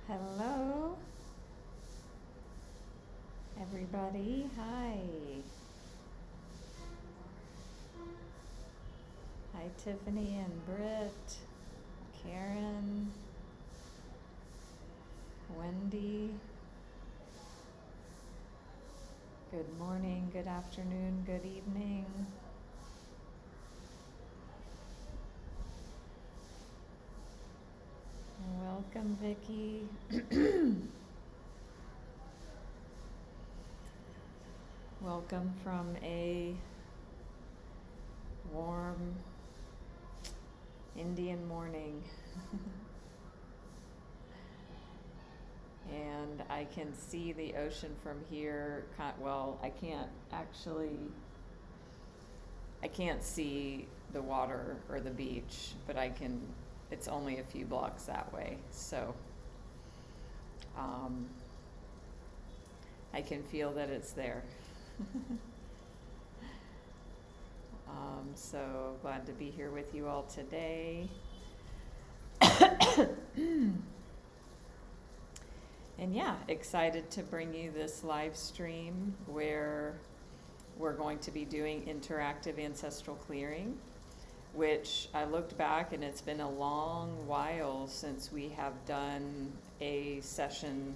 Hello, everybody. Hi. Hi, Tiffany and Britt, Karen, Wendy. Good morning, good afternoon, good evening. Welcome, Vicki. Welcome from a warm Indian morning. And I can see the ocean from here. Well, I can't see the water or the beach, but it's only a few blocks that way. So I can feel that it's there. So glad to be here with you all today. And yeah, excited to bring you this live stream where we're going to be doing interactive ancestral clearing, which I looked back and it's been a long while since we have done a session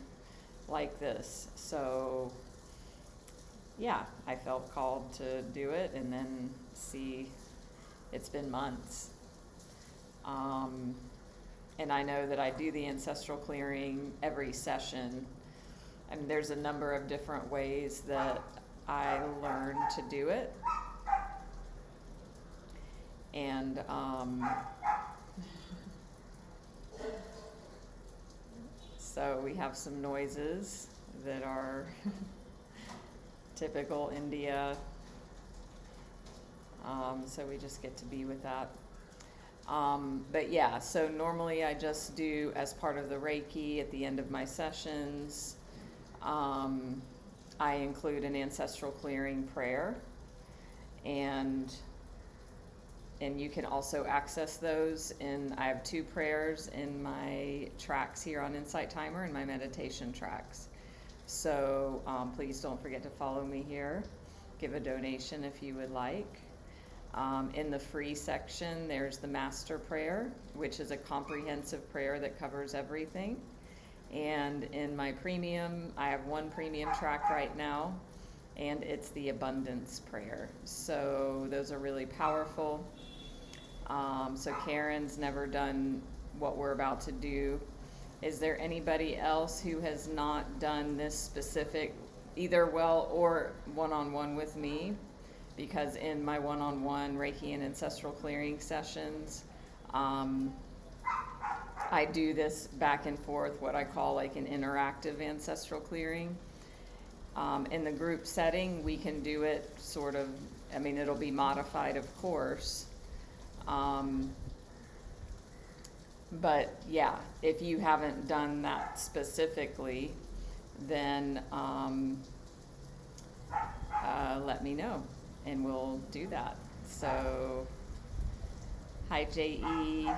like this. So yeah, I felt called to do it and then see, it's been months. And I know that I do the ancestral clearing every session. And there's a number of different ways that I learned to do it. And so we have some noises that are typical India. So we just get to be with that. But yeah, so normally I just do, as part of the Reiki at the end of my sessions, I include an ancestral clearing prayer, and you can also access those I have 2 prayers in my tracks here on Insight Timer, in my meditation tracks. So please don't forget to follow me here. Give a donation if you would like. In the free section, there's the Master Prayer, which is a comprehensive prayer that covers everything. And in my premium, I have 1 premium track right now, and it's the Abundance Prayer. So those are really powerful. So Karen's never done what we're about to do. Is there anybody else who has not done this specific, either well or one-on-one with me? Because in my one-on-one Reiki and ancestral clearing sessions, I do this back and forth, what I call like an interactive ancestral clearing. In the group setting, we can do it sort of, it'll be modified, of course. But yeah, if you haven't done that specifically, then let me know and we'll do that. So, hi J.E.,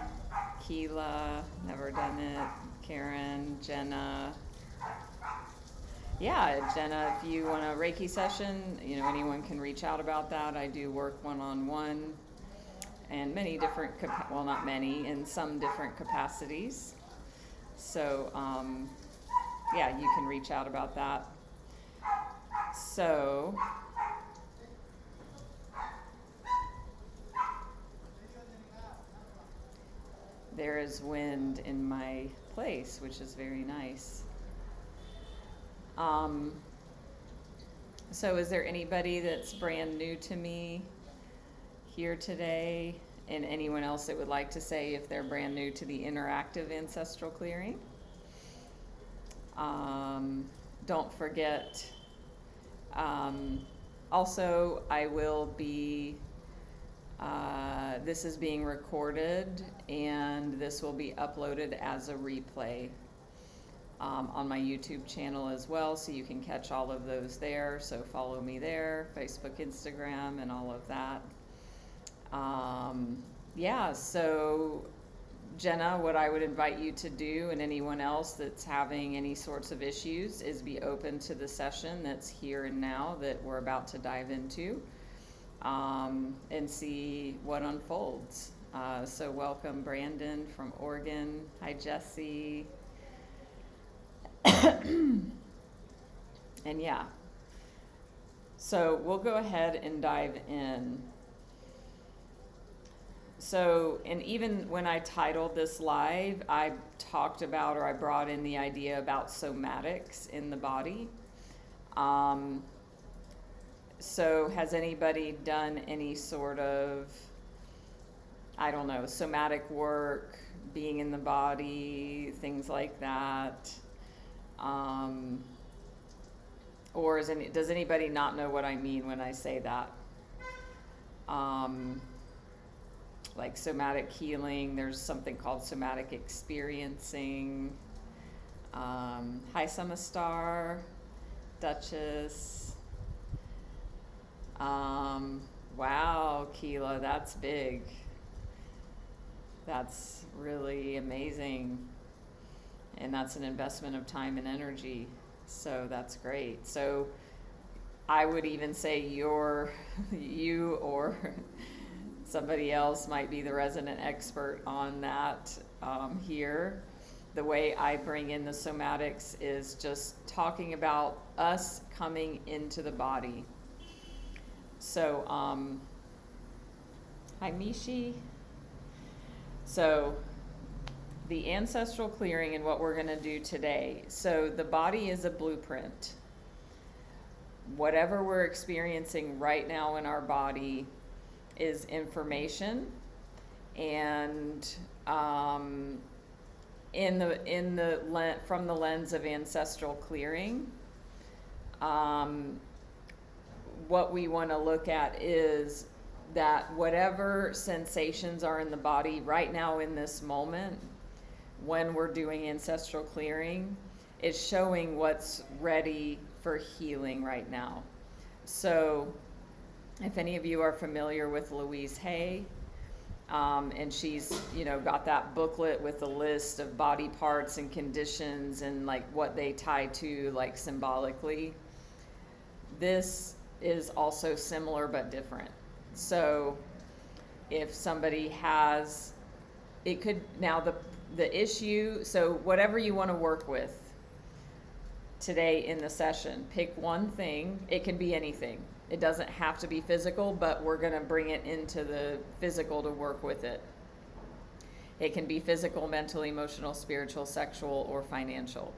Keela, never done it, Karen, Jenna. Yeah, Jenna, if you want a Reiki session, anyone can reach out about that. I do work one-on-one and many different, well, not many, in some different capacities. So, yeah, you can reach out about that. So, there is wind in my place, which is very nice. So is there anybody that's brand new to me here today, and anyone else that would like to say if they're brand new to the interactive ancestral clearing? Don't forget, also I will be, this is being recorded and this will be uploaded as a replay on my YouTube channel as well, so you can catch all of those there. So follow me there, Facebook, Instagram, and all of that. Yeah, so Jenna, what I would invite you to do, and anyone else that's having any sorts of issues, is be open to the session that's here and now that we're about to dive into, and see what unfolds. So welcome Brandon from Oregon. Hi Jesse. And yeah, so we'll go ahead and dive in. So, and even when I titled this live, I talked about, or I brought in the idea about somatics in the body. So has anybody done any sort of, I don't know, somatic work, being in the body, things like that? Or does anybody not know what I mean when I say that? Like somatic healing, there's something called somatic experiencing. Hi Summer Star, Duchess. Wow, Keela, that's big. That's really amazing. And that's an investment of time and energy. So that's great. So I would even say you or somebody else might be the resident expert on that here. The way I bring in the somatics is just talking about us coming into the body. So, hi Mishi. So, the ancestral clearing and what we're going to do today. So, the body is a blueprint. Whatever we're experiencing right now in our body is information, and from the lens of ancestral clearing, what we want to look at is that whatever sensations are in the body right now in this moment, when we're doing ancestral clearing, is showing what's ready for healing right now. So if any of you are familiar with Louise Hay, and she's, got that booklet with a list of body parts and conditions and like what they tie to, like symbolically, this is also similar but different. So if somebody has, it could, now the issue, so whatever you want to work with today in the session, pick one thing. It can be anything. It doesn't have to be physical, but we're going to bring it into the physical to work with it. It can be physical, mental, emotional, spiritual, sexual, or financial.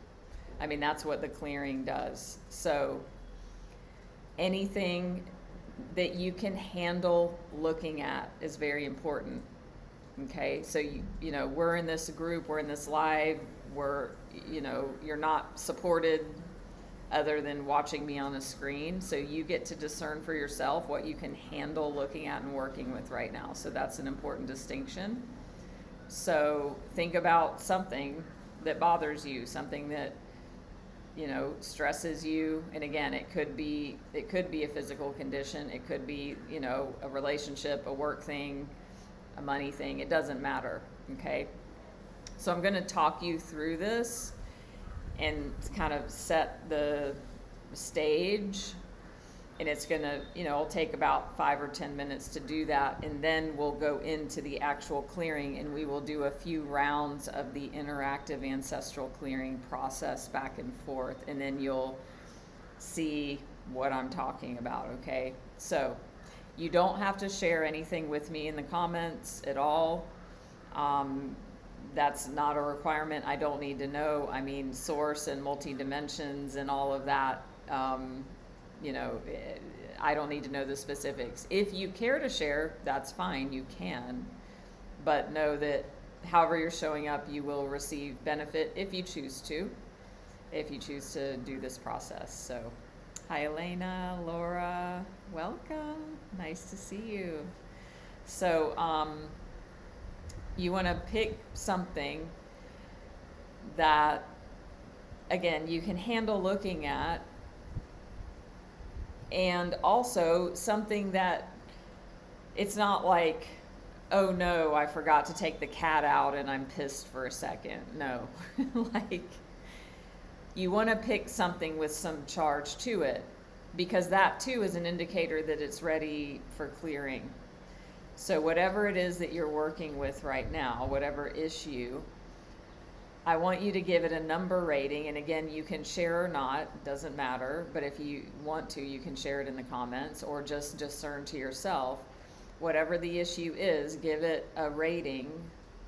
I mean, that's what the clearing does. So anything that you can handle looking at is very important. Okay, so we're in this group, we're in this live, you're not supported other than watching me on a screen. So you get to discern for yourself what you can handle looking at and working with right now. So that's an important distinction. So think about something that bothers you, something that, stresses you. And again, it could be a physical condition. It could be, a relationship, a work thing, a money thing. It doesn't matter. Okay. So I'm going to talk you through this and kind of set the stage, and it's gonna, it'll take about 5 or 10 minutes to do that, and then we'll go into the actual clearing, and we will do a few rounds of the interactive ancestral clearing process back and forth, and then you'll see what I'm talking about. Okay, so you don't have to share anything with me in the comments at all. That's not a requirement. I don't need to know. I mean, source and multi-dimensions and all of that, I don't need to know the specifics. If you care to share, that's fine, you can. But know that however you're showing up, you will receive benefit if you choose to do this process. So, hi Elena, Laura, welcome. Nice to see you. So, you want to pick something that, again, you can handle looking at, and also something that it's not like oh no, I forgot to take the cat out and I'm pissed for a second. No. Like, you want to pick something with some charge to it, because that too is an indicator that it's ready for clearing. So whatever it is that you're working with right now, whatever issue, I want you to give it a number rating. And again, you can share or not, doesn't matter. But if you want to, you can share it in the comments or just discern to yourself. Whatever the issue is, give it a rating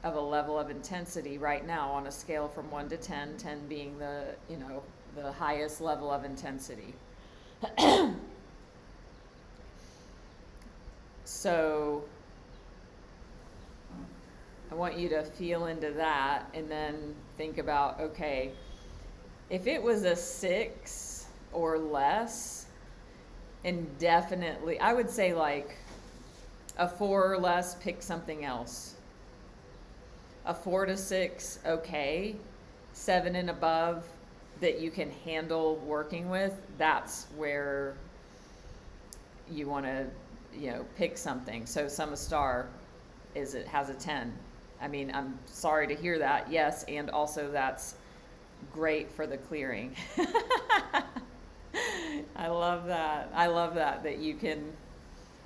of a level of intensity right now on a scale from 1 to 10, 10 being the, the highest level of intensity. So I want you to feel into that and then think about, okay, if it was a 6 or less, and definitely, I would say like a 4 or less, pick something else. A 4 to 6, okay. 7 and above that you can handle working with, that's where you want to, pick something. So Summer Star has a 10. I mean, I'm sorry to hear that. Yes, and also that's great for the clearing. I love that you can,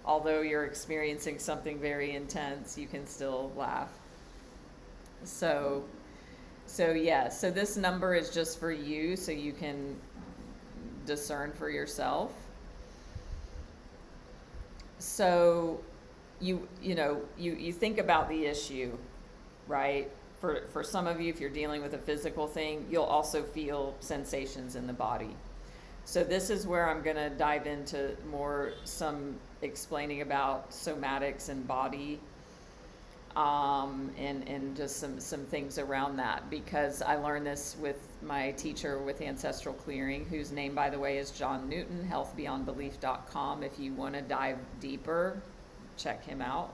although you're experiencing something very intense, you can still laugh. So this number is just for you, so you can discern for yourself. So you think about the issue, right? For some of you, if you're dealing with a physical thing, you'll also feel sensations in the body. So this is where I'm going to dive into some explaining about somatics and body, and just some things around that, because I learned this with my teacher with Ancestral Clearing, whose name, by the way, is John Newton, healthbeyondbelief.com. If you want to dive deeper, check him out.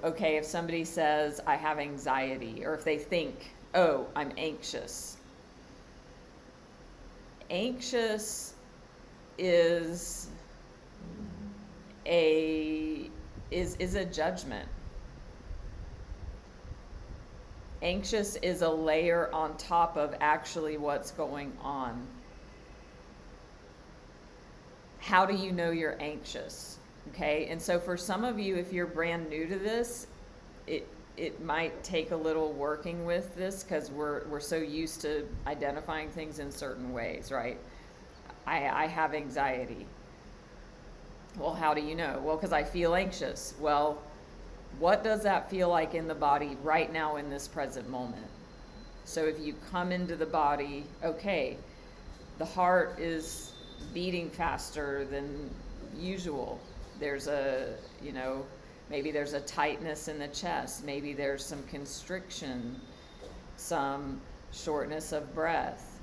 Okay, if somebody says, I have anxiety, or if they think, oh, I'm anxious. Anxious is a judgment. Anxious is a layer on top of actually what's going on. How do you know you're anxious? Okay, and so for some of you, if you're brand new to this, it might take a little working with this, because we're so used to identifying things in certain ways, right? I have anxiety. Well, how do you know? Well, because I feel anxious. Well, what does that feel like in the body right now in this present moment? So if you come into the body, okay, the heart is beating faster than usual. There's maybe there's a tightness in the chest. Maybe there's some constriction, some shortness of breath,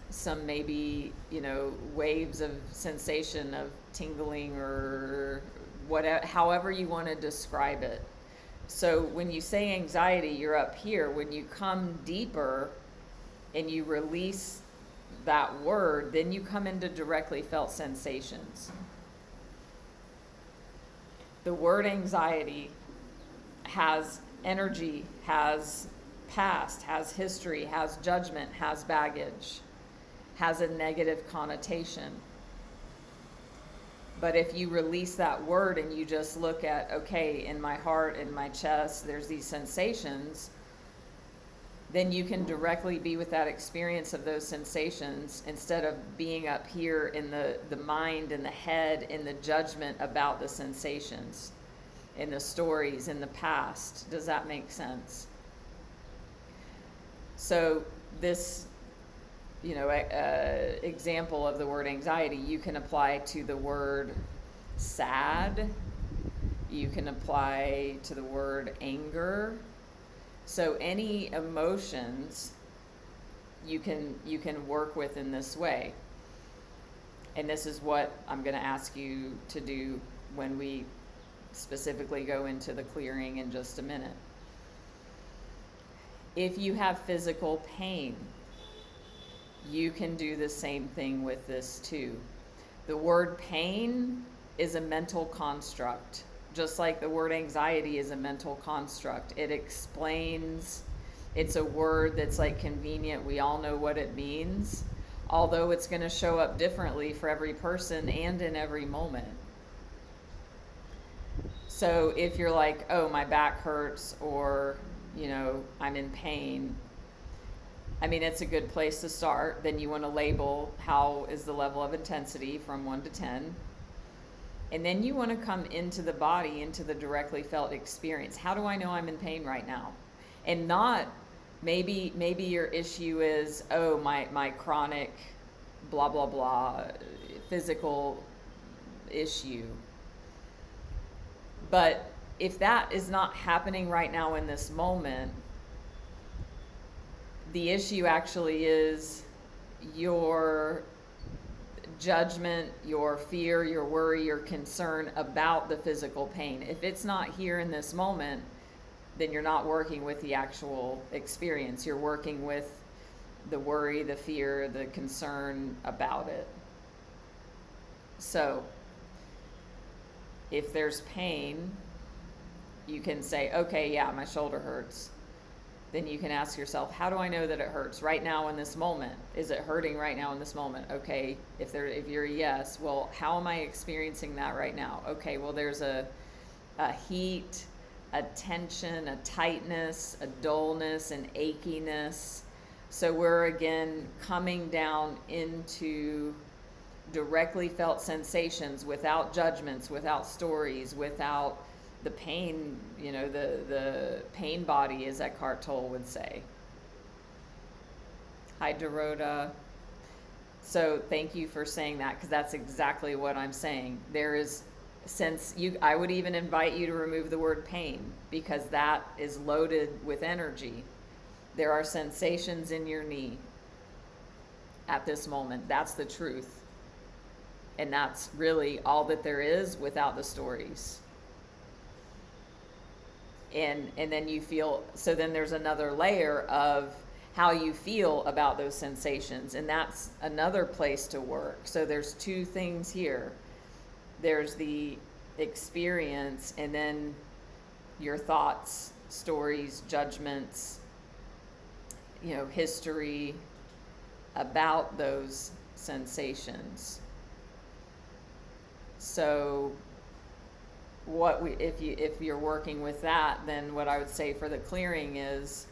some maybe, waves of sensation of tingling or whatever, however you want to describe it. So when you say anxiety, you're up here. When you come deeper and you release that word, then you come into directly felt sensations. The word anxiety has energy, has past, has history, has judgment, has baggage, has a negative connotation. But if you release that word and you just look at, okay, in my heart, in my chest, there's these sensations, then you can directly be with that experience of those sensations instead of being up here in the mind and the head in the judgment about the sensations, in the stories, in the past. Does that make sense? So this, example of the word anxiety, you can apply to the word sad. You can apply to the word anger. So any emotions you can work with in this way. And this is what I'm going to ask you to do when we specifically go into the clearing in just a minute. If you have physical pain, you can do the same thing with this too. The word pain is a mental construct, just like the word anxiety is a mental construct. It explains, it's a word that's like convenient. We all know what it means, although it's going to show up differently for every person and in every moment. So if you're like, oh, my back hurts, or, I'm in pain, I mean, it's a good place to start. Then you want to label how is the level of intensity from 1 to 10. And then you want to come into the body, into the directly felt experience. How do I know I'm in pain right now? And not, maybe your issue is, oh, my chronic blah, blah, blah, physical issue. But if that is not happening right now in this moment, the issue actually is your judgment, your fear, your worry, your concern about the physical pain. If it's not here in this moment, then you're not working with the actual experience. You're working with the worry, the fear, the concern about it. So if there's pain, you can say, okay, yeah, my shoulder hurts. Then you can ask yourself, how do I know that it hurts right now in this moment? Is it hurting right now in this moment? Okay, if you're a yes, well, how am I experiencing that right now? Okay, well, there's a heat, a tension, a tightness, a dullness, an achiness. So we're again coming down into directly felt sensations without judgments, without stories, without the pain, the pain body, as Eckhart Tolle would say. Hi, Dorota. So thank you for saying that, because that's exactly what I'm saying. There is, I would even invite you to remove the word pain, because that is loaded with energy. There are sensations in your knee at this moment. That's the truth. And that's really all that there is without the stories. And then you feel, so then there's another layer of how you feel about those sensations, and that's another place to work. So there's two things here. There's the experience, and then your thoughts, stories, judgments, history about those sensations. So if you're working with that, then what I would say for the clearing is,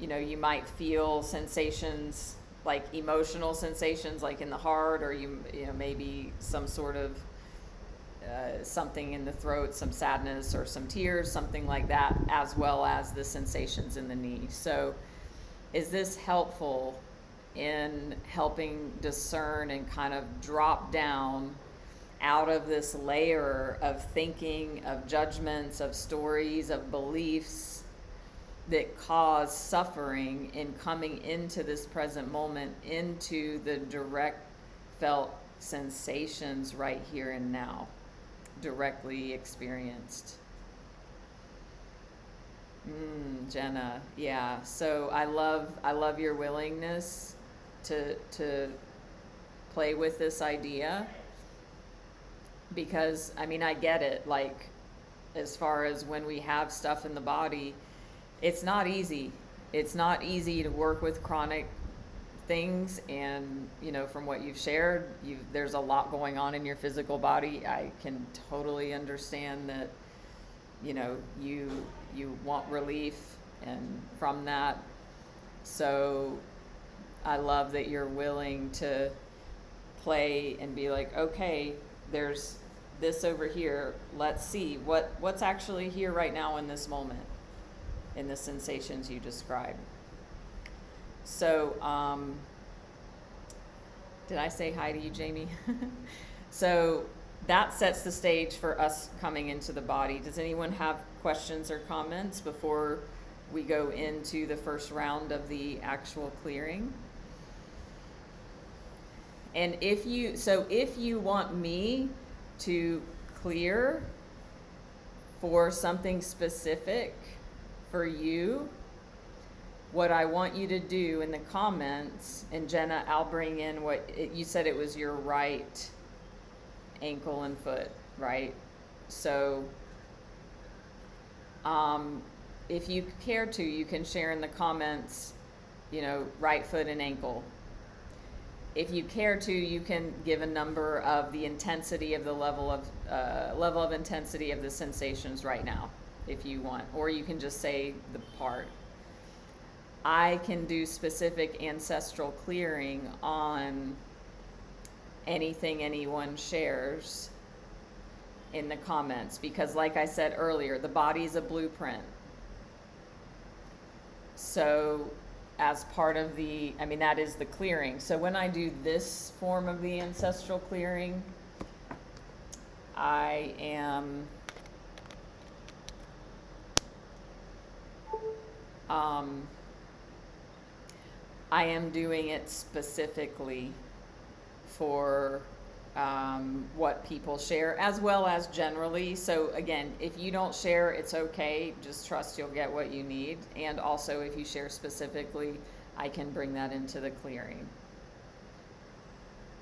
you might feel sensations, like emotional sensations, like in the heart, or maybe some sort of something in the throat, some sadness or some tears, something like that, as well as the sensations in the knee. So is this helpful in helping discern and kind of drop down out of this layer of thinking, of judgments, of stories, of beliefs that cause suffering, in coming into this present moment, into the direct felt sensations right here and now, directly experienced? Jenna, yeah. So I love your willingness to play with this idea, because I get it, like, as far as when we have stuff in the body, it's not easy. It's not easy to work with chronic things, and from what you've shared, there's a lot going on in your physical body. I can totally understand that you want relief and from that. So I love that you're willing to play and be like, okay, there's this over here. Let's see what's actually here right now in this moment, in the sensations you described. So, did I say hi to you, Jamie? So that sets the stage for us coming into the body. Does anyone have questions or comments before we go into the first round of the actual clearing? And if you want me to clear for something specific for you, what I want you to do in the comments, and Jenna, I'll bring in you said it was your right ankle and foot, right? So if you care to, you can share in the comments, right foot and ankle. If you care to, you can give a number of the intensity of the level of intensity of the sensations right now, if you want, or you can just say the part. I can do specific ancestral clearing on anything anyone shares in the comments, because like I said earlier, the body's a blueprint. So as part of that is the clearing. So when I do this form of the ancestral clearing, I am doing it specifically for what people share, as well as generally. So again, if you don't share, it's okay. Just trust you'll get what you need. And also, if you share specifically, I can bring that into the clearing.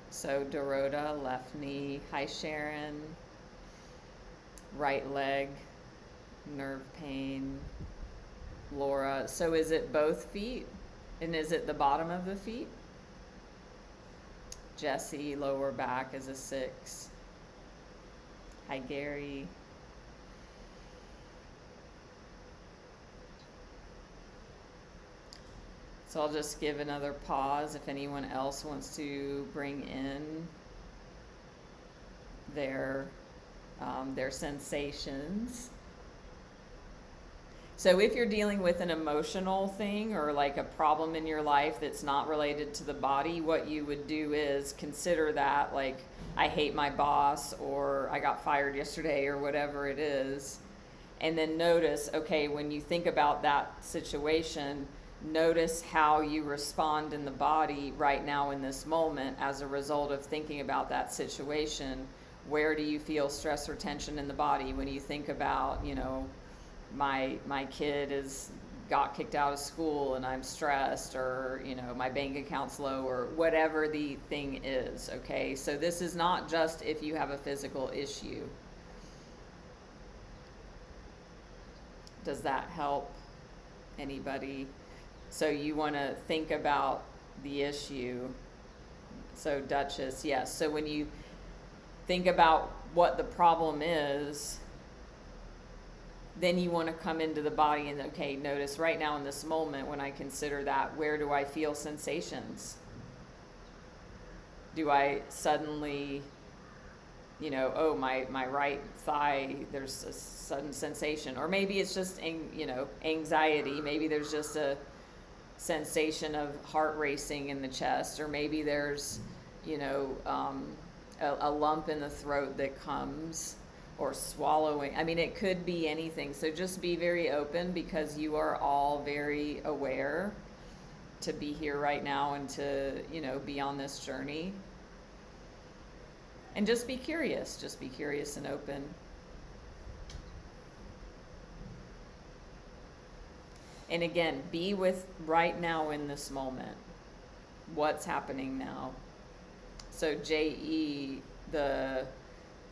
So Dorota, left knee. Hi, Sharon. Right leg, nerve pain. Laura, so is it both feet? And is it the bottom of the feet? Jesse, lower back is a 6. Hi, Gary. So I'll just give another pause if anyone else wants to bring in their sensations. So if you're dealing with an emotional thing or like a problem in your life that's not related to the body, what you would do is consider that, like, I hate my boss, or I got fired yesterday, or whatever it is. And then notice, okay, when you think about that situation, notice how you respond in the body right now in this moment as a result of thinking about that situation. Where do you feel stress or tension in the body when you think about, my kid got kicked out of school and I'm stressed, or my bank account's low, or whatever the thing is. Okay, so this is not just if you have a physical issue. Does that help anybody? So you want to think about the issue. So Duchess, yes. So when you think about what the problem is, then you want to come into the body and, okay, notice right now in this moment when I consider that, where do I feel sensations? Do I suddenly, my right thigh, there's a sudden sensation. Or maybe it's just, anxiety. Maybe there's just a sensation of heart racing in the chest. Or maybe there's, a lump in the throat that comes. Or swallowing. It could be anything. So just be very open, because you are all very aware to be here right now and to, be on this journey. And just be curious. Just be curious and open. And again, be with right now in this moment. What's happening now? So J.E., the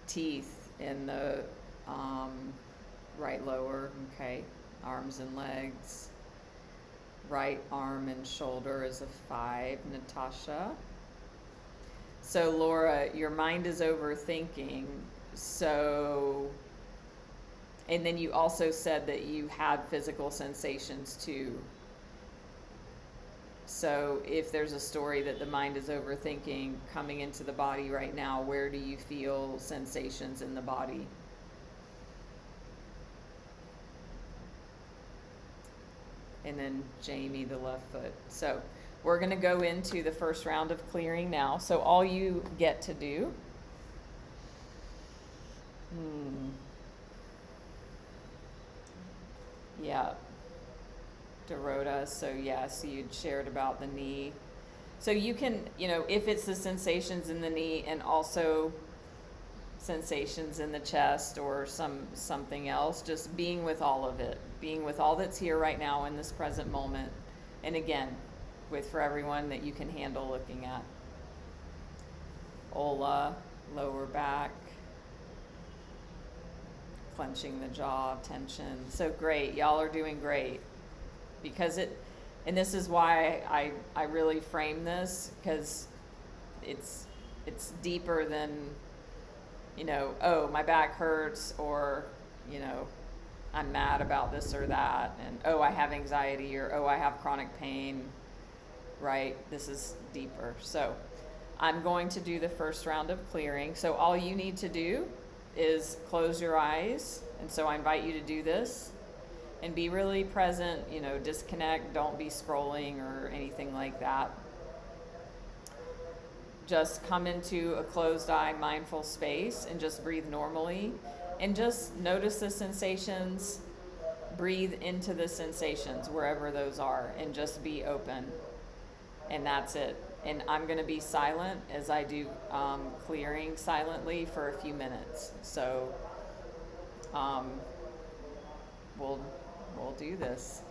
teeth in the right lower, okay, arms and legs. Right arm and shoulder is a 5, Natasha. So Laura, your mind is overthinking. So, and then you also said that you had physical sensations too. So if there's a story that the mind is overthinking coming into the body right now, where do you feel sensations in the body? And then Jamie, the left foot. So we're going to go into the first round of clearing now. So all you get to do, yeah, Dorota, so yes, you'd shared about the knee. So you can, if it's the sensations in the knee and also sensations in the chest or something else, just being with all of it, being with all that's here right now in this present moment. And again, for everyone that you can handle looking at. Ola, lower back, clenching the jaw, tension. So great, y'all are doing great. Because and this is why I really frame this, because it's deeper than, oh, my back hurts, or, I'm mad about this or that, and oh, I have anxiety, or oh, I have chronic pain, right? This is deeper. So I'm going to do the first round of clearing. So all you need to do is close your eyes. And so I invite you to do this and be really present, disconnect, don't be scrolling or anything like that. Just come into a closed eye, mindful space and just breathe normally. And just notice the sensations, breathe into the sensations wherever those are, and just be open. And that's it. And I'm going to be silent as I do clearing silently for a few minutes. So we'll do this.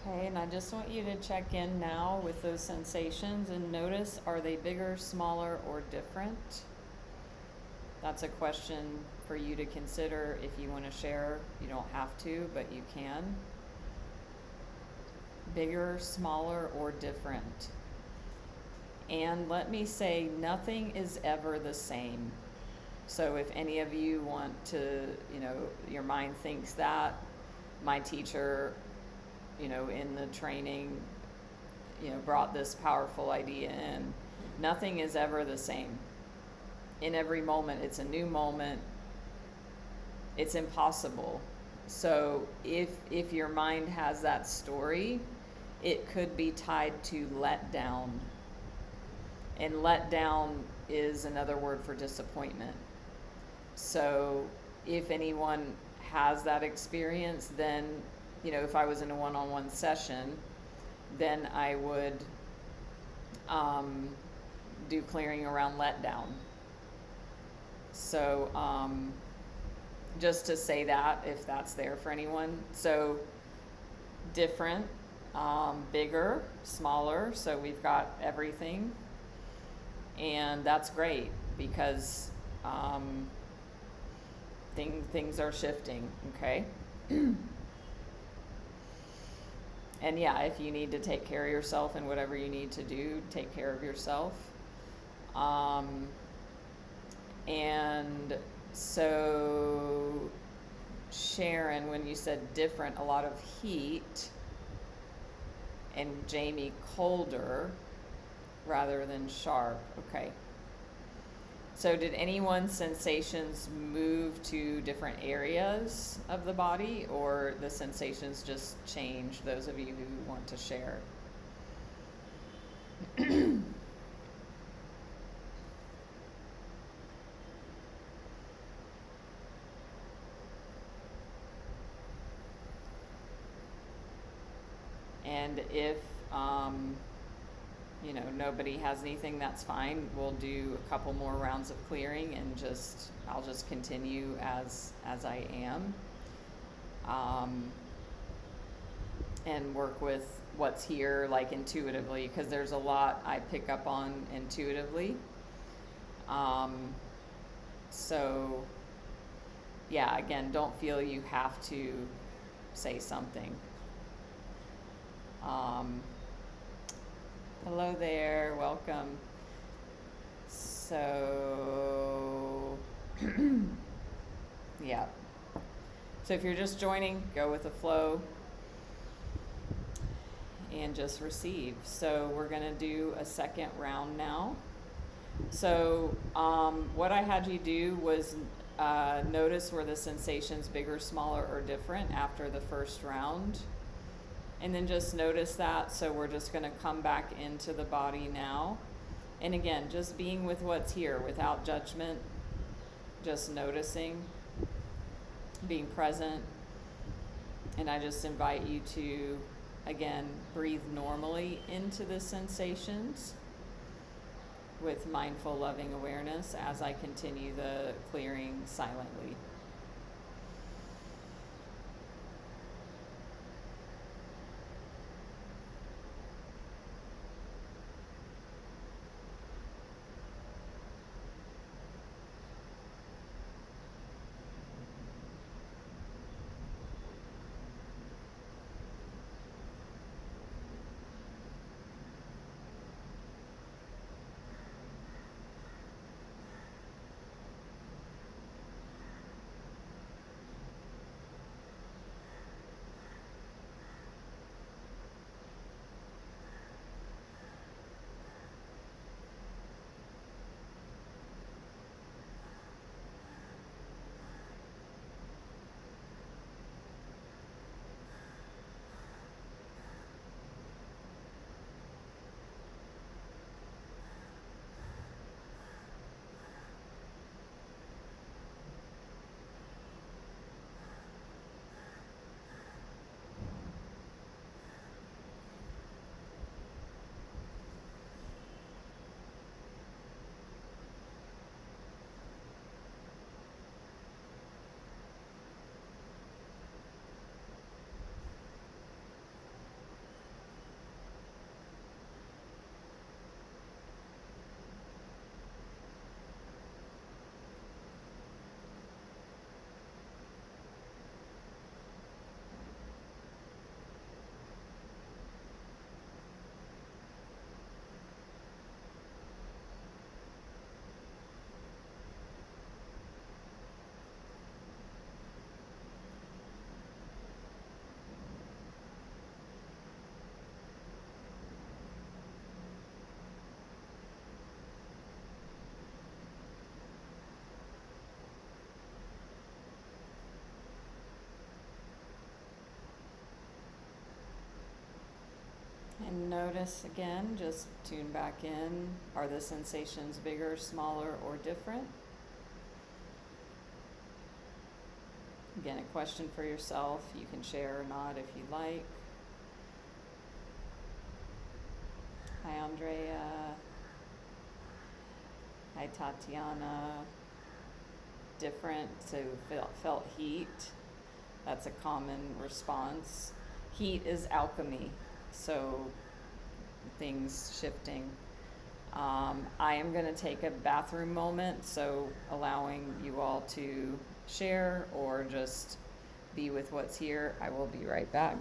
Okay, and I just want you to check in now with those sensations and notice, are they bigger, smaller, or different? That's a question for you to consider if you want to share. You don't have to, but you can. Bigger, smaller, or different. And let me say, nothing is ever the same. So if any of you want to, your mind thinks that, my teacher in the training, brought this powerful idea in. Nothing is ever the same. In every moment, it's a new moment. It's impossible. So if your mind has that story, it could be tied to let down. And let down is another word for disappointment. So if anyone has that experience, then, if I was in a one-on-one session, then I would do clearing around letdown. So just to say that, if that's there for anyone. So different, bigger, smaller, so we've got everything. And that's great because things are shifting, okay? And yeah, if you need to take care of yourself and whatever you need to do, take care of yourself. And so, Sharon, when you said different, a lot of heat, and Jamie, colder rather than sharp. Okay. So did anyone's sensations move to different areas of the body, or the sensations just change, those of you who want to share? And if nobody has anything, that's fine. We'll do a couple more rounds of clearing, and I'll just continue as I am, and work with what's here, like intuitively, because there's a lot I pick up on intuitively. So yeah, again, don't feel you have to say something. Hello there, welcome. So, yeah. So if you're just joining, go with the flow and just receive. So we're gonna do a second round now. So what I had you do was notice were the sensations bigger, smaller, or different after the first round. And then just notice that. So we're just going to come back into the body now. And again, just being with what's here without judgment, just noticing, being present. And I just invite you to, again, breathe normally into the sensations with mindful, loving awareness as I continue the clearing silently. awareness again, just tune back in. Are the sensations bigger, smaller, or different? Again, a question for yourself. You can share or not if you like. Hi, Andrea. Hi, Tatiana. Different, so felt heat. That's a common response. Heat is alchemy, so things shifting. I am going to take a bathroom moment, so allowing you all to share or just be with what's here. I will be right back.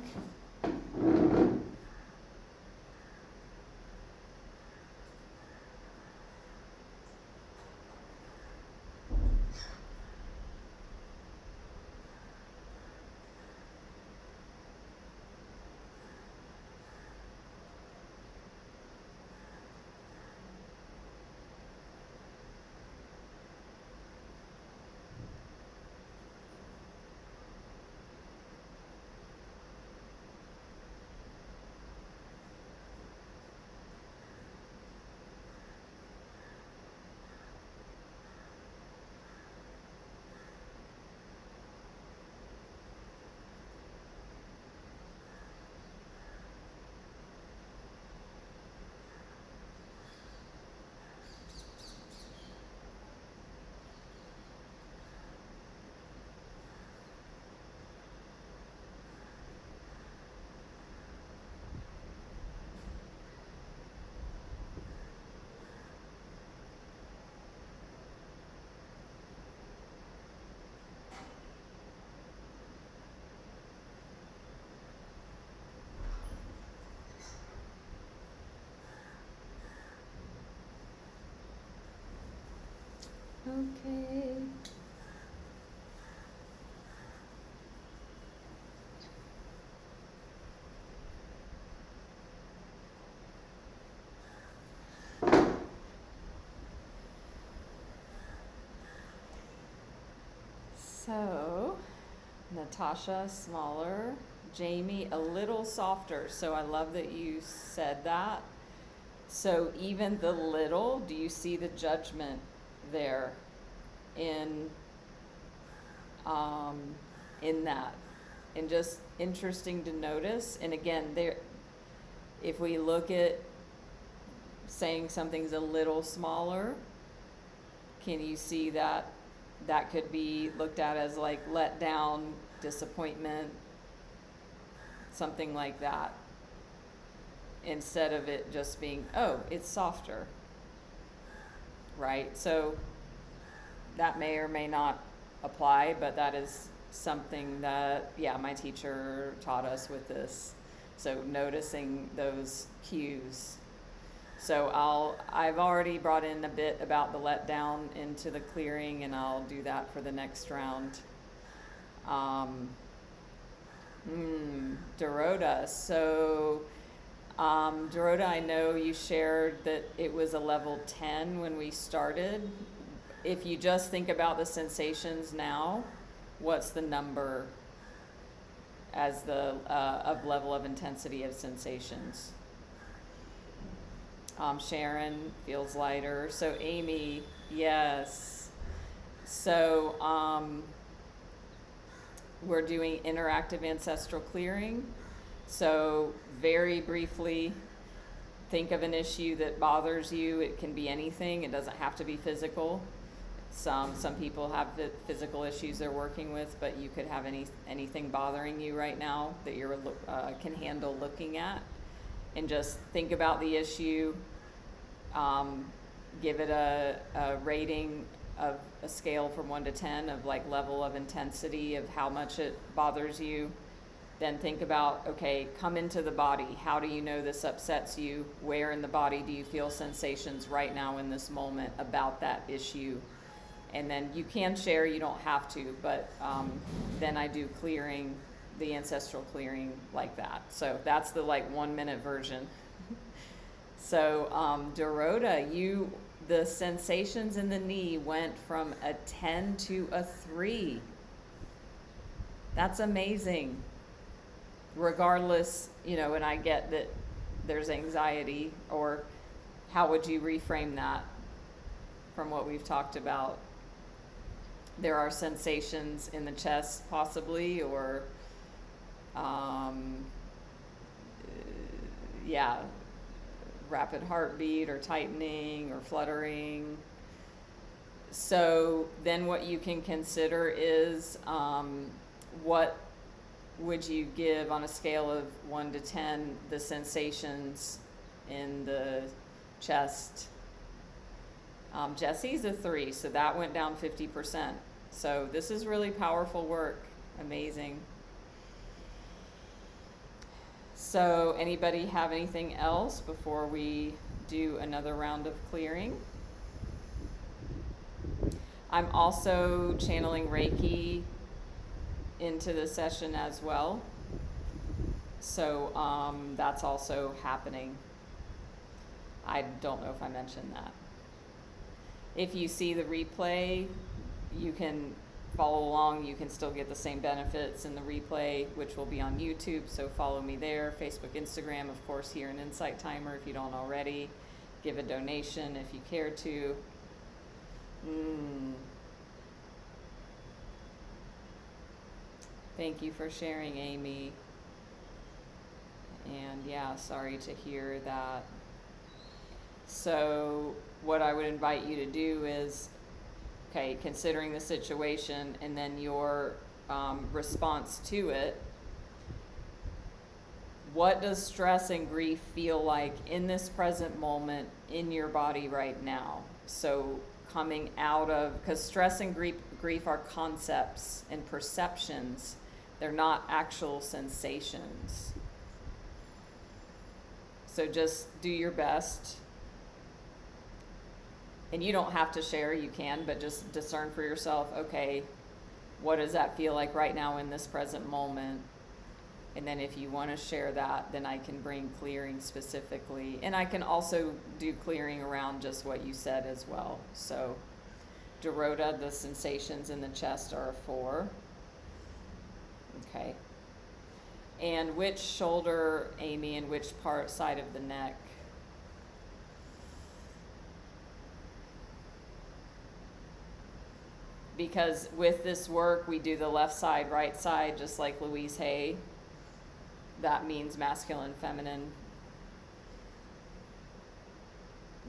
Okay. So, Natasha, smaller. Jamie, a little softer. So I love that you said that. So even the little, do you see the judgment there in that? And just interesting to notice. And again, there, if we look at saying something's a little smaller, can you see that that could be looked at as like let down, disappointment, something like that, instead of it just being, oh, it's softer, right? So that may or may not apply, but that is something that, yeah, my teacher taught us with this. So noticing those cues. So I've already brought in a bit about the letdown into the clearing, and I'll do that for the next round. Dorota. So, Dorota, I know you shared that it was a level 10 when we started. If you just think about the sensations now, what's the number as the of level of intensity of sensations? Sharon feels lighter. So Amy, yes. So we're doing interactive ancestral clearing. So very briefly, think of an issue that bothers you. It can be anything. It doesn't have to be physical. Some people have physical issues they're working with, but you could have anything bothering you right now that you're can handle looking at. And just think about the issue, give it a rating of a scale from 1 to 10 of like level of intensity of how much it bothers you. Then think about, okay, come into the body. How do you know this upsets you? Where in the body do you feel sensations right now in this moment about that issue? And then you can share, you don't have to, but then I do clearing, the ancestral clearing like that. So that's the like 1 minute version. So Dorota, the sensations in the knee went from a 10 to a 3. That's amazing. Regardless, and I get that there's anxiety, or how would you reframe that from what we've talked about? There are sensations in the chest possibly, or yeah, rapid heartbeat or tightening or fluttering. So then what you can consider is what would you give on a scale of 1 to 10 the sensations in the chest? Jesse's a 3, so that went down 50%. So this is really powerful work. Amazing. So anybody have anything else before we do another round of clearing? I'm also channeling Reiki into the session as well. So that's also happening. I don't know if I mentioned that. If you see the replay, you can follow along. You can still get the same benefits in the replay, which will be on YouTube. So follow me there, Facebook, Instagram, of course, here in Insight Timer if you don't already. Give a donation if you care to. Thank you for sharing, Amy. And yeah, sorry to hear that. So what I would invite you to do is, okay, considering the situation and then your response to it, what does stress and grief feel like in this present moment in your body right now? So coming out of, because stress and grief are concepts and perceptions. They're not actual sensations. So just do your best. And you don't have to share, you can, but just discern for yourself, okay, what does that feel like right now in this present moment? And then if you want to share that, then I can bring clearing specifically. And I can also do clearing around just what you said as well. So Dorota, the sensations in the chest are a 4. Okay. And which shoulder, Amy, and which side of the neck? Because with this work, we do the left side, right side, just like Louise Hay. That means masculine, feminine.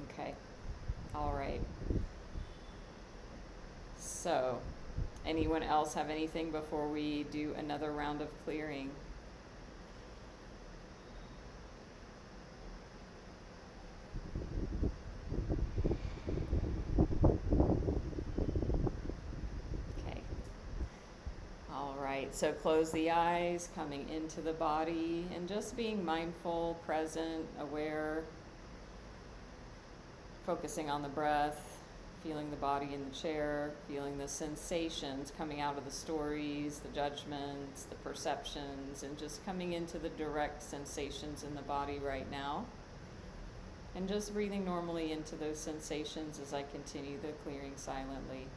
Okay. All right. So, anyone else have anything before we do another round of clearing? So close the eyes, coming into the body, and just being mindful, present, aware, focusing on the breath, feeling the body in the chair, feeling the sensations coming out of the stories, the judgments, the perceptions, and just coming into the direct sensations in the body right now. And just breathing normally into those sensations as I continue the clearing silently.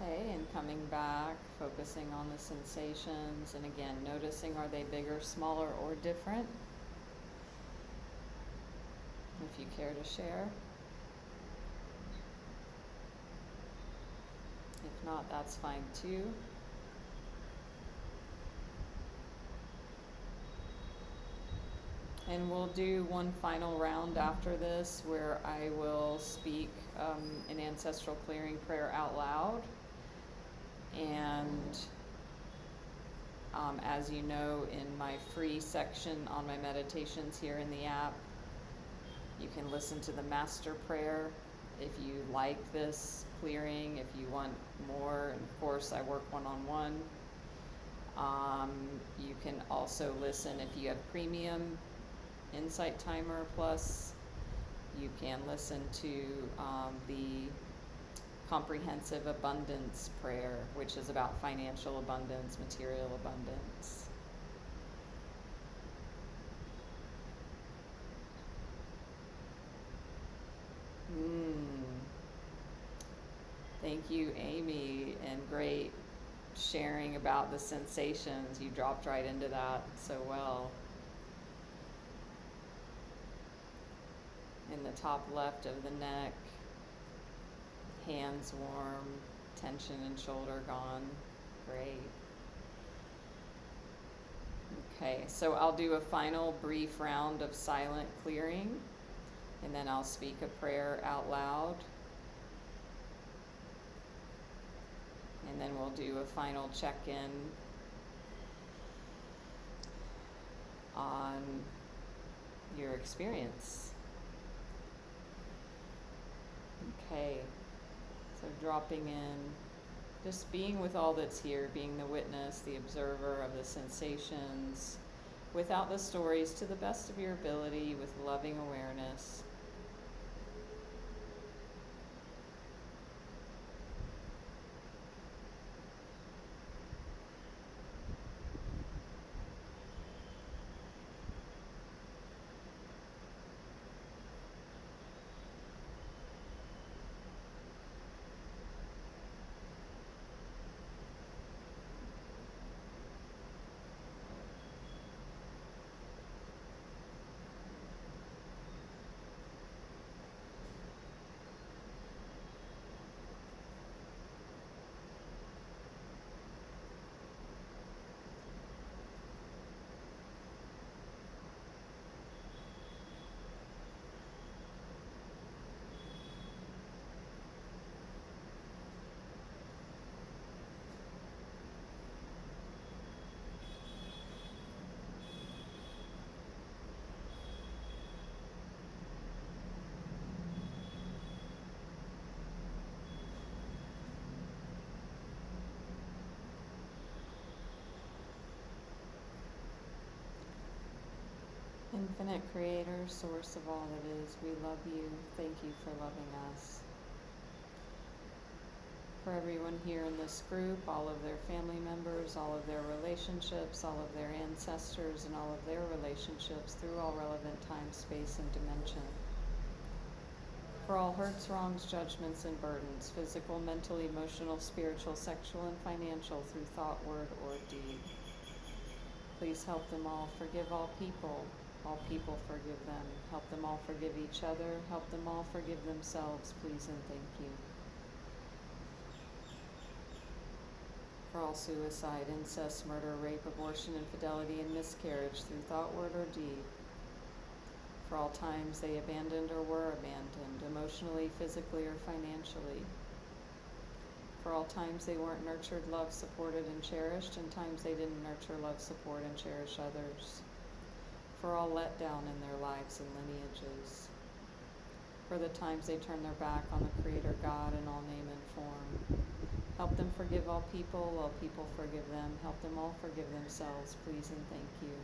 Okay, and coming back, focusing on the sensations, and again, noticing, are they bigger, smaller, or different? If you care to share. If not, that's fine too. And we'll do one final round after this where I will speak an ancestral clearing prayer out loud. And as you know, in my free section on my meditations here in the app, you can listen to the master prayer if you like this clearing, if you want more. And of course, I work one-on-one. You can also listen if you have premium Insight Timer Plus. You can listen to the Comprehensive Abundance Prayer, which is about financial abundance, material abundance. Thank you, Amy, and great sharing about the sensations. You dropped right into that so well. In the top left of the neck, hands warm, tension and shoulder gone. Great. Okay, so I'll do a final brief round of silent clearing, and then I'll speak a prayer out loud. And then we'll do a final check-in on your experience. Okay, so dropping in, just being with all that's here, being the witness, the observer of the sensations, without the stories, to the best of your ability, with loving awareness. Infinite Creator, source of all that is, we love you. Thank you for loving us. For everyone here in this group, all of their family members, all of their relationships, all of their ancestors, and all of their relationships through all relevant time, space, and dimension. For all hurts, wrongs, judgments, and burdens, physical, mental, emotional, spiritual, sexual, and financial, through thought, word, or deed. Please help them all. Forgive all people. All people forgive them. Help them all forgive each other. Help them all forgive themselves, please and thank you. For all suicide, incest, murder, rape, abortion, infidelity, and miscarriage through thought, word, or deed. For all times they abandoned or were abandoned, emotionally, physically, or financially. For all times they weren't nurtured, loved, supported, and cherished, and times they didn't nurture, love, support, and cherish others. For all let down in their lives and lineages. For the times they turned their back on the Creator God in all name and form. Help them forgive all people forgive them. Help them all forgive themselves, please and thank you.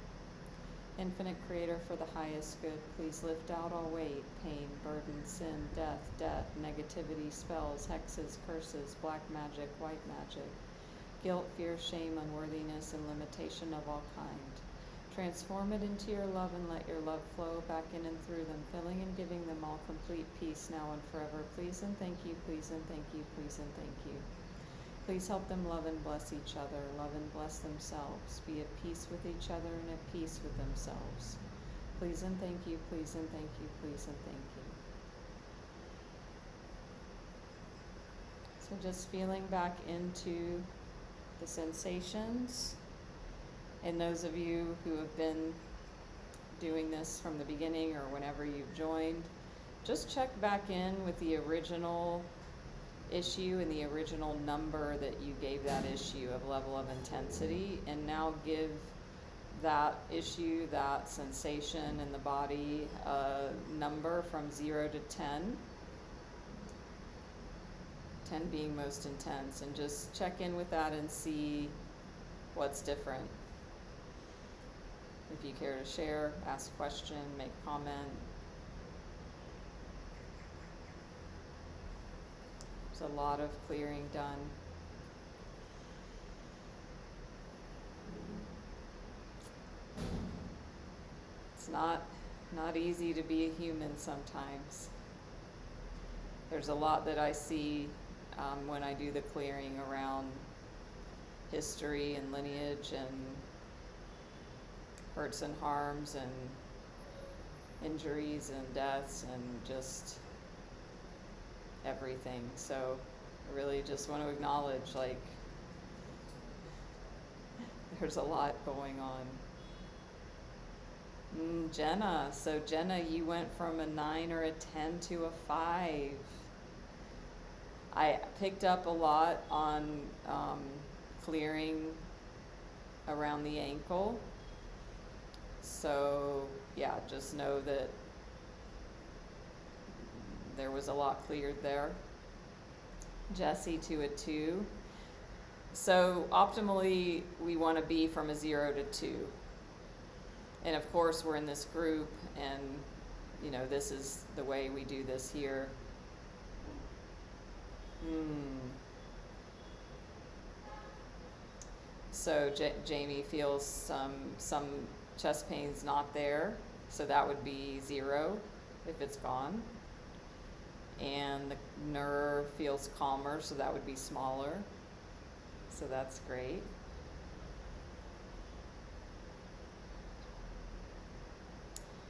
Infinite Creator, for the highest good, please lift out all weight, pain, burden, sin, death, debt, negativity, spells, hexes, curses, black magic, white magic, guilt, fear, shame, unworthiness, and limitation of all kind. Transform it into your love and let your love flow back in and through them, filling and giving them all complete peace now and forever. Please and thank you, please and thank you, please and thank you. Please help them love and bless each other, love and bless themselves, be at peace with each other and at peace with themselves. Please and thank you, please and thank you, please and thank you. So just feeling back into the sensations. And those of you who have been doing this from the beginning or whenever you've joined, just check back in with the original issue and the original number that you gave that issue of level of intensity, and now give that issue, that sensation in the body, a number from 0 to 10. 10 being most intense, and just check in with that and see what's different. If you care to share, ask a question, make a comment. There's a lot of clearing done. It's not easy to be a human sometimes. There's a lot that I see when I do the clearing around history and lineage and hurts and harms and injuries and deaths and just everything. So I really just want to acknowledge, like, there's a lot going on. Jenna, so Jenna, you went from a 9 or a 10 to a 5. I picked up a lot on clearing around the ankle. So yeah, just know that there was a lot cleared there. Jessie to a 2. So optimally, we want to be from a 0 to 2. And of course, we're in this group, and you know, this is the way we do this here. So Jamie feels some chest pains not there, so that would be 0 if it's gone. And the nerve feels calmer, so that would be smaller. So that's great.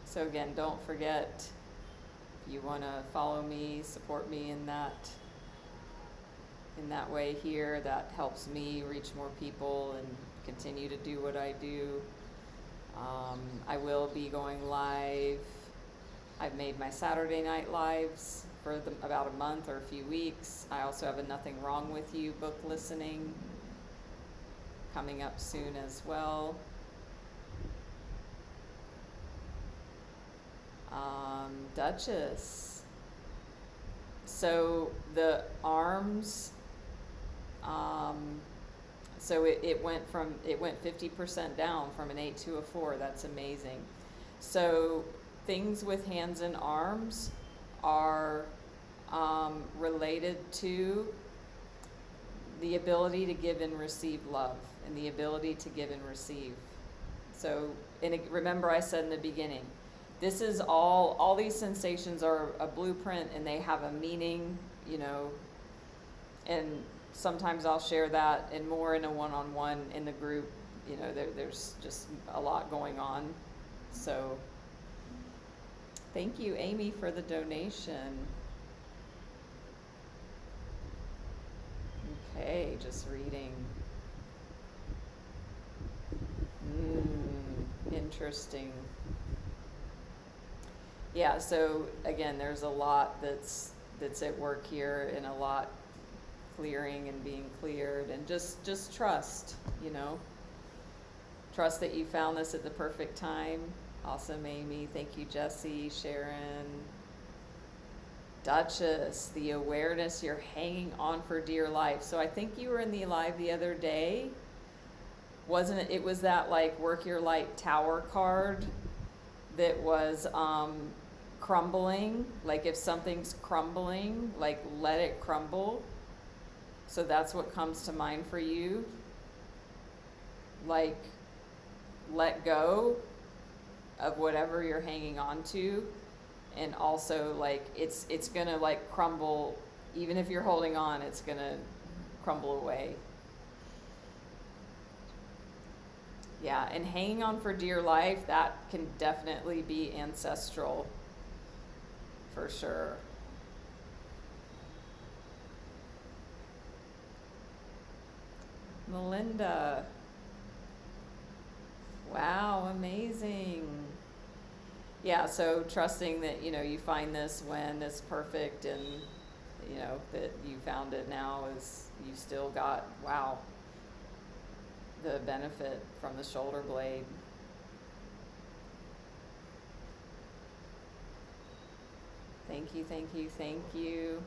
So again, don't forget, if you want to follow me, support me in that way here, that helps me reach more people and continue to do what I do. I will be going live. I've made my Saturday night lives for about a month or a few weeks. I also have a Nothing Wrong With You book listening coming up soon as well. Duchess. So the arms, so it went 50% down from an 8 to a 4. That's amazing. So things with hands and arms are related to the ability to give and receive love, and the ability to give and receive. So, and remember I said in the beginning, this is all these sensations are a blueprint, and they have a meaning, you know, and sometimes I'll share that and more in a one-on-one in the group. You know, there's just a lot going on. So thank you, Amy, for the donation. Okay, just reading. Interesting. Yeah, so again, there's a lot that's at work here, and a lot clearing and being cleared, and just trust, you know. Trust that you found this at the perfect time. Awesome, Amy. Thank you, Jessie, Sharon. Duchess, the awareness you're hanging on for dear life. So I think you were in the live the other day, wasn't it? It was that like work your light tower card that was crumbling. Like if something's crumbling, like let it crumble. So that's what comes to mind for you. Like let go of whatever you're hanging on to. And also like it's gonna like crumble. Even if you're holding on, it's gonna crumble away. Yeah, and hanging on for dear life, that can definitely be ancestral, for sure. Melinda. Wow, amazing. Yeah, so trusting that, you find this when it's perfect, and, that you found it now is, you've still got, wow, the benefit from the shoulder blade. Thank you, thank you, thank you.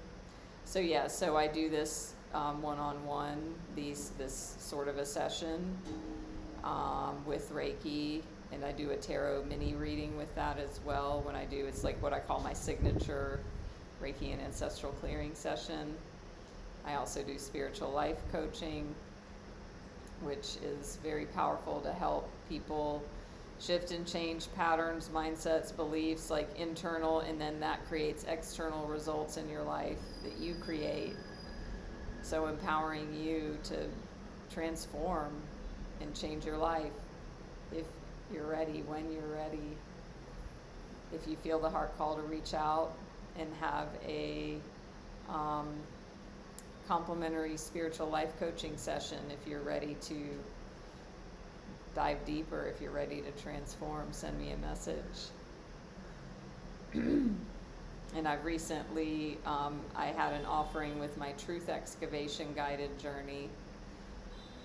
So yeah, so I do this one-on-one, this sort of a session with Reiki, and I do a tarot mini reading with that as well. When I do, it's like what I call my signature Reiki and Ancestral Clearing session. I also do spiritual life coaching, which is very powerful to help people shift and change patterns, mindsets, beliefs, like internal, and then that creates external results in your life that you create. So empowering you to transform and change your life if you're ready, when you're ready. If you feel the heart call to reach out and have a complimentary spiritual life coaching session, if you're ready to dive deeper, if you're ready to transform, send me a message. And I've recently, I had an offering with my Truth Excavation Guided Journey,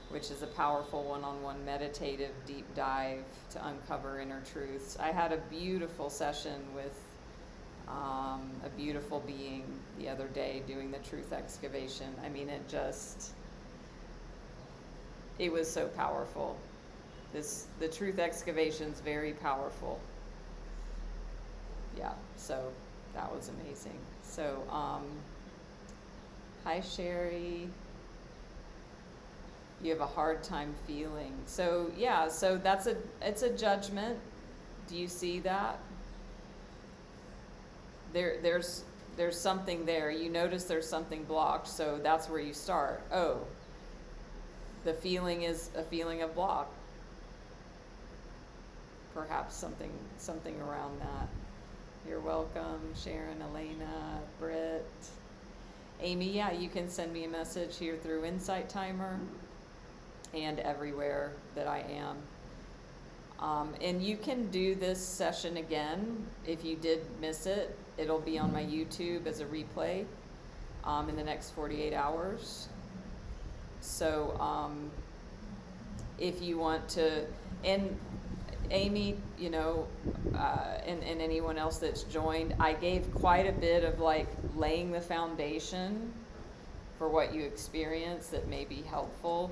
which is a powerful one-on-one meditative deep dive to uncover inner truths. I had a beautiful session with a beautiful being the other day doing the Truth Excavation. I mean, it was so powerful. The Truth Excavation's very powerful. Yeah, so that was amazing. So, hi Sherry. You have a hard time feeling. So yeah, so it's a judgment. Do you see that? There's something there. You notice there's something blocked, so that's where you start. Oh, the feeling is a feeling of block. Perhaps something around that. You're welcome, Sharon, Elena, Britt. Amy, yeah, you can send me a message here through Insight Timer and everywhere that I am. And you can do this session again. If you did miss it, it'll be on my YouTube as a replay in the next 48 hours. So if you want to, and Amy, and anyone else that's joined, I gave quite a bit of like laying the foundation for what you experience that may be helpful.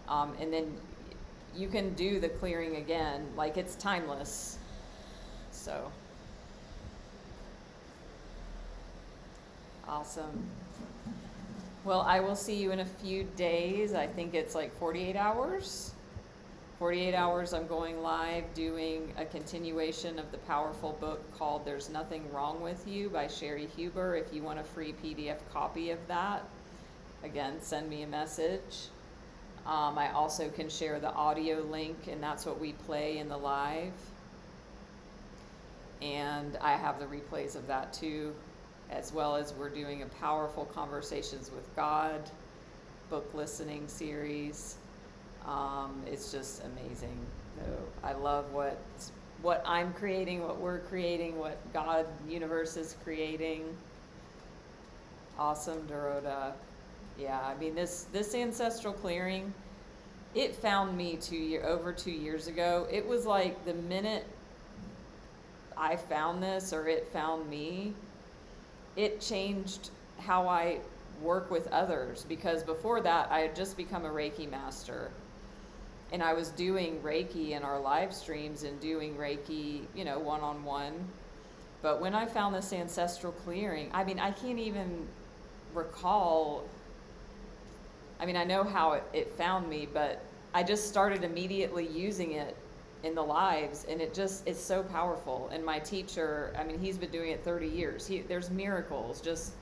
And then you can do the clearing again, like it's timeless. So, awesome. Well, I will see you in a few days. I think it's like 48 hours. 48 hours, I'm going live doing a continuation of the powerful book called There's Nothing Wrong With You by Sherry Huber. If you want a free PDF copy of that, again, send me a message. I also can share the audio link, and that's what we play in the live. And I have the replays of that too, as well as we're doing a powerful Conversations with God book listening series. It's just amazing. So I love what I'm creating, what we're creating, what God, universe is creating. Awesome, Dorota. Yeah, I mean, this ancestral clearing, it found me over 2 years ago. It was like the minute I found this, or it found me, it changed how I work with others, because before that I had just become a Reiki master, and I was doing Reiki in our live streams and doing Reiki, one-on-one. But when I found this ancestral clearing, I mean, I can't even recall. I mean, I know how it found me, but I just started immediately using it in the lives, and it's so powerful. And my teacher, I mean, he's been doing it 30 years. There's miracles, just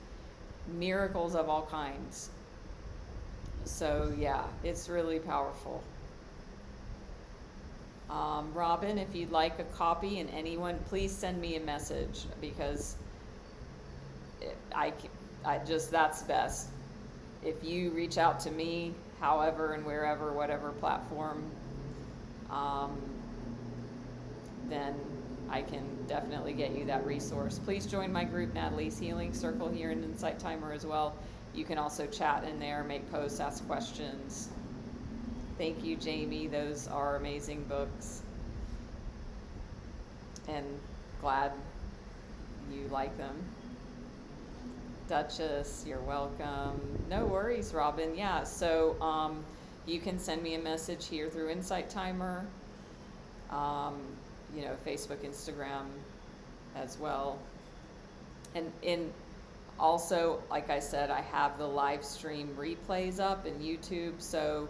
miracles of all kinds. So yeah, it's really powerful. Robin, if you'd like a copy, and anyone, please send me a message, because I just, that's best. If you reach out to me, however and wherever, whatever platform, then I can definitely get you that resource. Please join my group, Natalie's Healing Circle, here in Insight Timer as well. You can also chat in there, make posts, ask questions. Thank you, Jamie. Those are amazing books. And glad you like them. Duchess, you're welcome. No worries, Robin. Yeah, so you can send me a message here through Insight Timer, Facebook, Instagram as well. And also, like I said, I have the live stream replays up in YouTube, so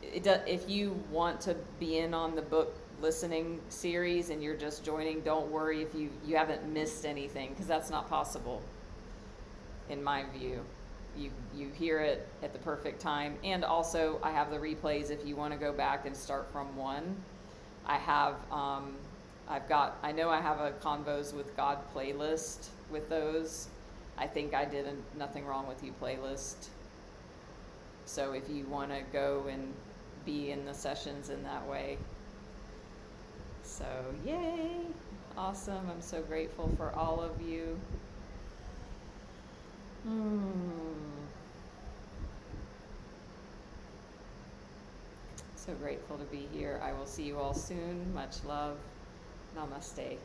if you want to be in on the book listening series and you're just joining, don't worry if you haven't missed anything, because that's not possible in my view. You hear it at the perfect time. And also, I have the replays if you want to go back and start from one. I have I know I have a Convos with God playlist with those. I think I did a Nothing Wrong With You playlist. So if you want to go and be in the sessions in that way. So yay, awesome. I'm so grateful for all of you. So grateful to be here. I will see you all soon. Much love. Namaste.